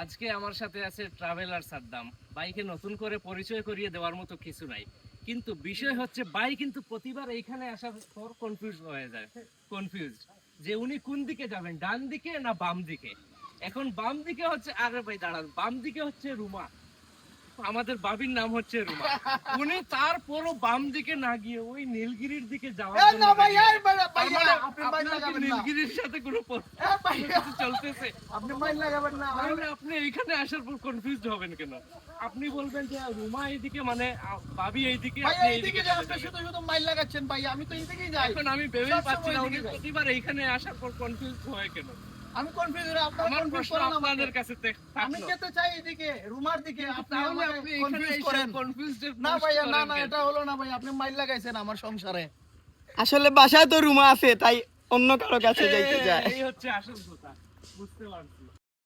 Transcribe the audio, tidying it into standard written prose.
আজকে আমার সাথে আছে ট্রাভেলার সাদ্দাম। বাইকে নতুন করে পরিচয় করিয়ে দেওয়ার মতো কিছু নাই, কিন্তু বিষয় হচ্ছে ভাই কিন্তু প্রতিবার এইখানে আসার পর কনফিউজড যে উনি কোন দিকে যাবেন, ডান দিকে না বাম দিকে। এখন বাম দিকে হচ্ছে, আরে ভাই দাঁড়ান, বাম দিকে হচ্ছে রুমা, আমাদের বাবির নাম হচ্ছে রুমা। উনি তারপরও বাম দিকে না গিয়ে ওই নীলগিরির দিকে যাওয়ার জন্য নীলগিরির সাথে কোনো কিছু চলতেছে। তাহলে আপনি এইখানে আসার পর কনফিউজড হবেন কেন? আপনি বলবেন যে রুমা এইদিকে, মানে ভাবি এইদিকে, আপনি এইদিকে শুধু শুধু মাইল লাগাচ্ছেন ভাই, আমি তো এইদিকেই যাই। এখন আমি ভেবেই পাচ্ছি না উনি প্রতিবার এইখানে আসার পর কনফিউজড হয় কেন। আমি কনফিউজ হই, আপনারা আমার কনফিউজ প্রশ্ন করেন আপনাদের আমাকে। কাছে আমি যেতে চাই এদিকে রুমার দিকে, আপনি তাহলে আমাকে আপনি এখানে কনফিউজ এসে করেন। কনফিউজড না ভাইয়া, না না, এটা হলো না ভাই, আপনি মাইল লাগাইছেন আমার সংসারে। আসলে বাসায় তো রুমা আছে, তাই অন্য কারো কাছে যাইতে চায়। এই হচ্ছে আসল কথা, বুঝতে পারছি।